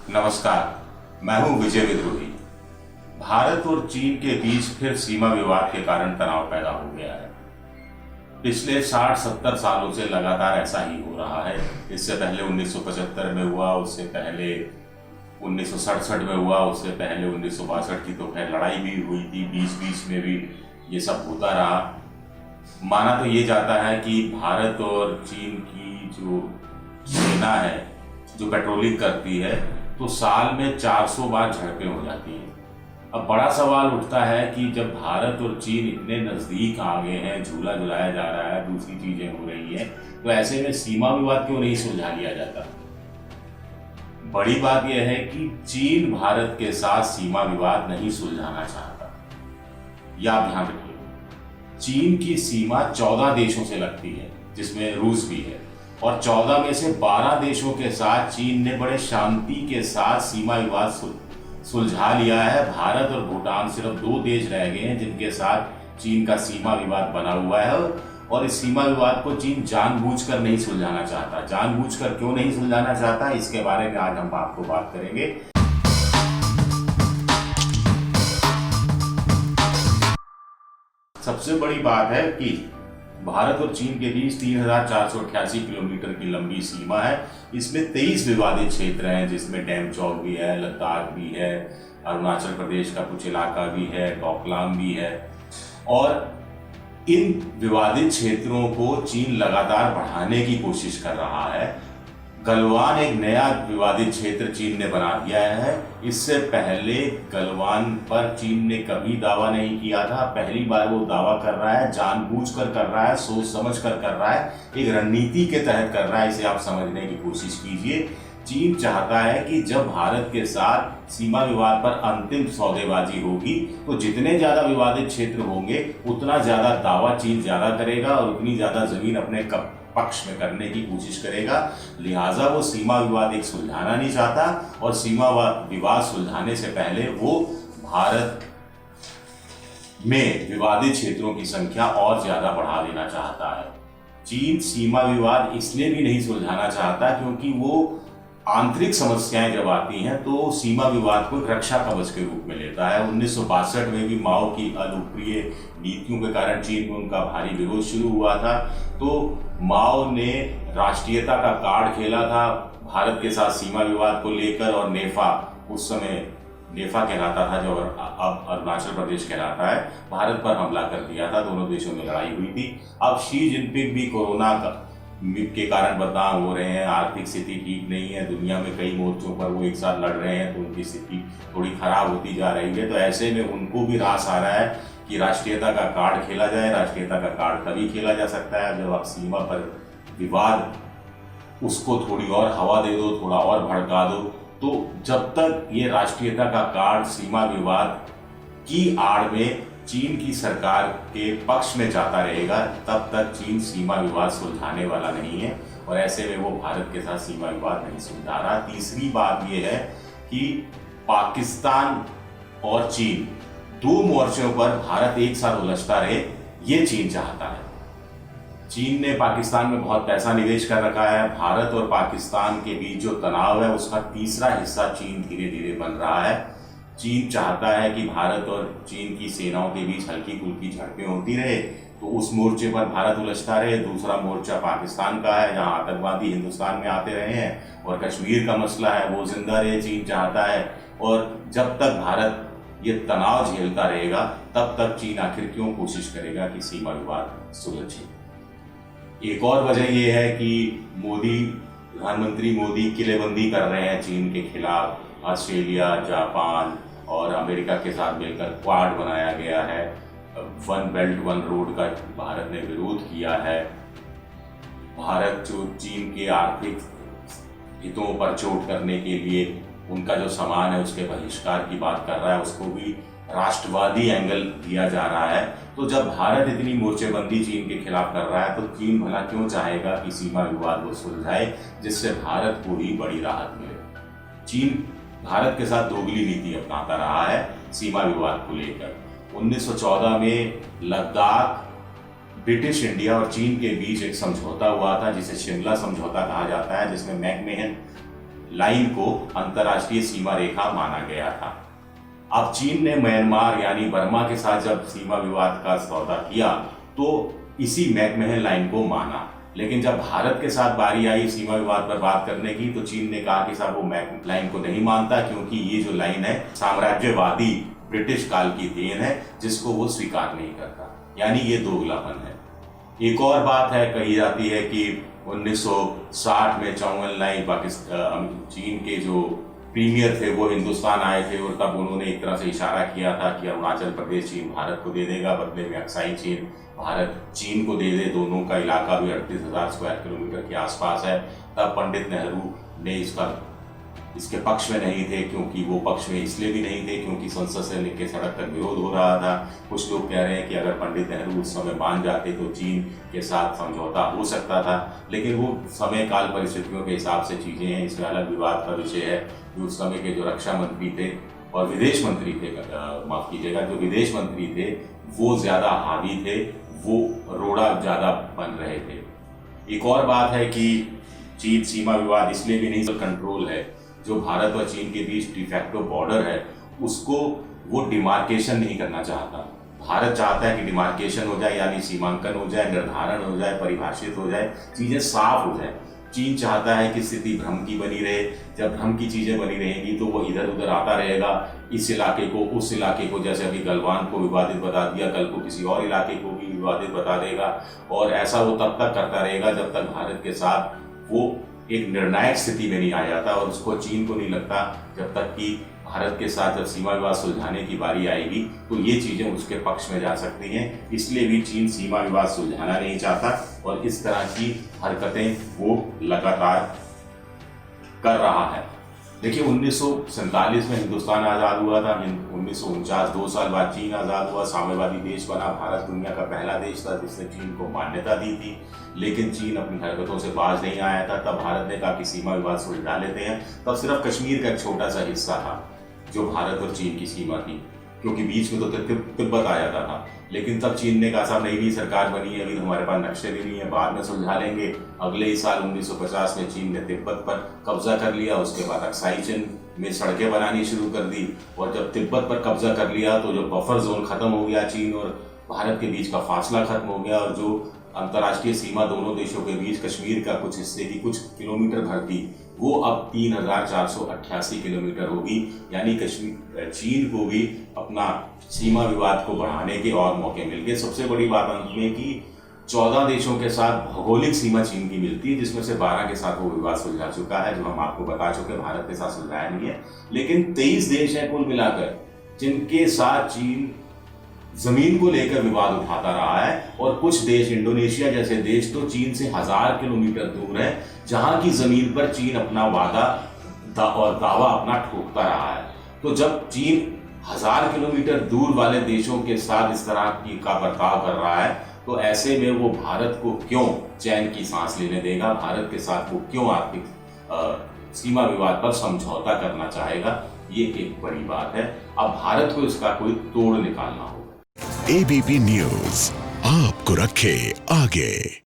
नमस्कार, मैं हूं विजय विद्रोही। भारत और चीन के बीच फिर सीमा विवाद के कारण तनाव पैदा हो गया है। पिछले 60-70 सालों से लगातार ऐसा ही हो रहा है। इससे पहले 1975 में हुआ, उससे पहले 1967 में हुआ, उससे पहले 1962 की तो खैर लड़ाई भी हुई थी। बीच बीच में भी ये सब होता रहा। माना तो ये जाता है कि भारत और चीन की जो सेना है, जो पेट्रोलिंग करती है, तो साल में 400 बार झड़पें हो जाती हैं। अब बड़ा सवाल उठता है कि जब भारत और चीन इतने नज़दीक आ गए हैं, झूला झुलाया जा रहा है, दूसरी चीज़ें हो रही हैं, तो ऐसे में सीमा विवाद क्यों नहीं सुलझा लिया जाता। बड़ी बात यह है कि चीन भारत के साथ सीमा विवाद नहीं सुलझाना चाहता। या ध्यान रखिए, चीन की सीमा 14 देशों से लगती है, जिसमें रूस भी है, और 14 में से 12 देशों के साथ चीन ने बड़े शांति के साथ सीमा विवाद सुलझा लिया है। भारत और भूटान सिर्फ 2 देश रह गए हैं जिनके साथ चीन का सीमा विवाद बना हुआ है, और इस सीमा विवाद को चीन जानबूझकर नहीं सुलझाना चाहता। जानबूझकर क्यों नहीं सुलझाना चाहता, इसके बारे में आज हम आपको बात करेंगे। सबसे बड़ी बात है कि भारत और चीन के बीच 3488 किलोमीटर की लंबी सीमा है। इसमें 23 विवादित क्षेत्र हैं, जिसमें डेमचौक भी है, लद्दाख भी है, अरुणाचल प्रदेश का कुछ इलाका भी है, डोकलाम भी है। और इन विवादित क्षेत्रों को चीन लगातार बढ़ाने की कोशिश कर रहा है। गलवान एक नया विवादित क्षेत्र चीन ने बना दिया है। इससे पहले गलवान पर चीन ने कभी दावा नहीं किया था। पहली बार वो दावा कर रहा है, जानबूझकर कर रहा है, सोच समझ कर रहा है, एक रणनीति के तहत कर रहा है। इसे आप समझने की कोशिश कीजिए। चीन चाहता है कि जब भारत के साथ सीमा विवाद पर अंतिम सौदेबाजी होगी, तो जितने ज्यादा विवादित क्षेत्र होंगे उतना ज्यादा दावा चीन ज्यादा करेगा और उतनी ज्यादा जमीन अपने पक्ष में करने की कोशिश करेगा। लिहाजा वो सीमा विवाद एक सुलझाना नहीं चाहता, और सीमा विवाद सुलझाने से पहले वो भारत में विवादित क्षेत्रों की संख्या और ज्यादा बढ़ा देना चाहता है। चीन सीमा विवाद इसलिए भी नहीं सुलझाना चाहता क्योंकि वो आंतरिक समस्याएं जब आती हैं तो सीमा विवाद को रक्षा कवच के रूप में लेता है। 1962 में भी माओ की अलोकप्रिय नीतियों के कारण चीन में उनका भारी विरोध शुरू हुआ था। तो माओ ने राष्ट्रीयता का कार्ड खेला था भारत के साथ सीमा विवाद को लेकर, और नेफा, उस समय नेफा कहलाता था जो अब अरुणाचल प्रदेश कहलाता है, भारत पर हमला कर दिया था। दोनों देशों में लड़ाई हुई थी। अब शी जिनपिंग भी कोरोना के कारण बदनाम हो रहे हैं, आर्थिक स्थिति ठीक नहीं है, दुनिया में कई मोर्चों पर वो एक साथ लड़ रहे हैं, तो उनकी स्थिति थोड़ी खराब होती जा रही है। तो ऐसे में उनको भी रास आ रहा है कि राष्ट्रीयता का कार्ड खेला जाए। राष्ट्रीयता का कार्ड तभी खेला जा सकता है जब आप सीमा पर विवाद उसको थोड़ी और हवा दे दो, थोड़ा और भड़का दो। तो जब तक ये राष्ट्रीयता का कार्ड सीमा विवाद की आड़ में चीन की सरकार के पक्ष में जाता रहेगा, तब तक चीन सीमा विवाद सुलझाने वाला नहीं है, और ऐसे में वो भारत के साथ सीमा विवाद नहीं सुलझा रहा। तीसरी बात ये है कि पाकिस्तान और चीन 2 मोर्चों पर भारत एक साथ उलझता रहे, ये चीन चाहता है। चीन ने पाकिस्तान में बहुत पैसा निवेश कर रखा है। भारत और पाकिस्तान के बीच जो तनाव है उसका तीसरा हिस्सा चीन धीरे धीरे बन रहा है। चीन चाहता है कि भारत और चीन की सेनाओं के बीच हल्की फुल्की झड़पें होती रहे, तो उस मोर्चे पर भारत उलझता रहे। दूसरा मोर्चा पाकिस्तान का है, जहां आतंकवादी हिंदुस्तान में आते रहे हैं, और कश्मीर का मसला है वो जिंदा रहे, चीन चाहता है। और जब तक भारत ये तनाव झेलता रहेगा, तब तक चीन आखिर क्यों कोशिश करेगा कि सीमा विवाद सुलझे। एक और वजह यह है कि प्रधानमंत्री मोदी किलेबंदी कर रहे हैं चीन के खिलाफ। ऑस्ट्रेलिया, जापान और अमेरिका के साथ मिलकर क्वाड बनाया गया है। 1 बेल्ट 1 रोड का भारत ने विरोध किया है। भारत जो चीन के आर्थिक हितों पर चोट करने के लिए उनका जो सामान है उसके बहिष्कार की बात कर रहा है, उसको भी राष्ट्रवादी एंगल दिया जा रहा है। तो जब भारत इतनी मोर्चेबंदी चीन के खिलाफ कर रहा है, तो चीन भला क्यों चाहेगा कि सीमा विवाद को सुलझाए, जिससे भारत को ही बड़ी राहत मिले। चीन भारत के साथ दोगली नीति अपनाता रहा है सीमा विवाद को लेकर। 1914 में लद्दाख ब्रिटिश इंडिया और चीन के बीच एक समझौता हुआ था, जिसे शिमला समझौता कहा जाता है, जिसमें मैकमेहन लाइन को अंतर्राष्ट्रीय सीमा रेखा माना गया था। अब चीन ने म्यांमार यानी बर्मा के साथ जब सीमा विवाद का सौदा किया तो इसी मैकमहन लाइन को माना, लेकिन जब भारत के साथ बारी आई सीमा विवाद पर बात करने की तो चीन ने कहा कि साहब वो मैक लाइन को नहीं मानता, क्योंकि ये जो लाइन है साम्राज्यवादी ब्रिटिश काल की देन है जिसको वो स्वीकार नहीं करता, यानी ये दोगलापन है। एक और बात है, कही जाती है कि 1960 में चौंग एनलाई पाकिस्तान चीन के जो प्रीमियर थे वो हिंदुस्तान आए थे और तब उन्होंने एक तरह से इशारा किया था कि अरुणाचल प्रदेश चीन भारत को दे देगा, बदले में अक्साई चीन भारत चीन को दे दे। दोनों का इलाका भी 38,000 स्क्वायर किलोमीटर के आसपास है। तब पंडित नेहरू ने इसके पक्ष में नहीं थे, क्योंकि वो पक्ष में इसलिए भी नहीं थे क्योंकि संसद से लेकर सड़क तक विरोध हो रहा था। कुछ लोग कह रहे हैं कि अगर पंडित नेहरू उस समय मान जाते तो चीन के साथ समझौता हो सकता था, लेकिन वो समय काल परिस्थितियों के हिसाब से चीज़ें हैं, इसमें अलग विवाद का विषय है कि उस समय के जो रक्षा मंत्री थे और विदेश मंत्री थे, माफ़ कीजिएगा, जो विदेश मंत्री थे वो ज़्यादा हावी थे, वो रोड़ा ज़्यादा बन रहे थे। एक और बात है कि चीन सीमा विवाद इसलिए भी नहीं कंट्रोल है, जो भारत और चीन के बीच डिफैक्टो बॉर्डर है उसको वो डिमार्केशन नहीं करना चाहता। भारत चाहता है कि डिमार्केशन हो जाए, यानी सीमांकन हो जाए, निर्धारण हो जाए, परिभाषित हो जाए, चीज़ें साफ हो जाए। चीन चाहता है कि स्थिति भ्रम की बनी रहे। जब भ्रम की चीज़ें बनी रहेंगी तो वो इधर उधर आता रहेगा, इस इलाके को उस इलाके को, जैसे अभी गलवान को विवादित बता दिया, कल को किसी और इलाके को भी विवादित बता देगा, और ऐसा वो तब तक करता रहेगा जब तक भारत के साथ वो एक निर्णायक स्थिति में नहीं आ जाता। और उसको चीन को नहीं लगता जब तक कि भारत के साथ जब सीमा विवाद सुलझाने की बारी आएगी तो ये चीज़ें उसके पक्ष में जा सकती हैं, इसलिए भी चीन सीमा विवाद सुलझाना नहीं चाहता और इस तरह की हरकतें वो लगातार कर रहा है। देखिए 1947 में हिंदुस्तान आज़ाद हुआ था, 1949 2 साल बाद चीन आज़ाद हुआ, साम्यवादी देश बना। भारत दुनिया का पहला देश था जिसने चीन को मान्यता दी थी, लेकिन चीन अपनी हरकतों से बाज नहीं आया था। तब भारत ने कहा कि सीमा विवाद सुलझा लेते हैं। तब सिर्फ कश्मीर का एक छोटा सा हिस्सा था जो भारत और चीन की सीमा थी, क्योंकि बीच में तो तिब्बत आ जाता था। लेकिन तब चीन ने कहा साहब नई सरकार बनी है, अभी तो हमारे पास नक्शे भी नहीं है, बाद में सुलझा लेंगे। अगले ही साल 1950 में चीन ने तिब्बत पर कब्जा कर लिया। उसके बाद अक्साई चीन में सड़कें बनानी शुरू कर दी, और जब तिब्बत पर कब्जा कर लिया तो जो बफर जोन खत्म हो गया, चीन और भारत के बीच का फासला खत्म हो गया, और जो अंतर्राष्ट्रीय सीमा दोनों देशों के बीच कश्मीर का कुछ हिस्से की कुछ किलोमीटर भर थी वो अब 3488 किलोमीटर होगी। यानी कश्मीर चीन को भी अपना सीमा विवाद को बढ़ाने के और मौके मिल गए। सबसे बड़ी बात अंत में कि 14 देशों के साथ भौगोलिक सीमा चीन की मिलती है, जिसमें से 12 के साथ वो विवाद सुलझा चुका है, जो हम आपको बता चुके, भारत के साथ सुलझाया नहीं है। लेकिन 23 देश हैं कुल मिलाकर जिनके साथ चीन जमीन को लेकर विवाद उठाता रहा है, और कुछ देश, इंडोनेशिया जैसे देश तो चीन से 1000 किलोमीटर दूर है, जहां की जमीन पर चीन अपना वादा और दावा अपना ठोकता रहा है। तो जब चीन 1000 किलोमीटर दूर वाले देशों के साथ इस तरह की का बर्ताव कर रहा है, तो ऐसे में वो भारत को क्यों चैन की सांस लेने देगा, भारत के साथ वो क्यों आर्थिक सीमा विवाद पर समझौता करना चाहेगा, ये एक बड़ी बात है। अब भारत को इसका कोई तोड़ निकालना होगा। एबीपी न्यूज आपको रखे आगे।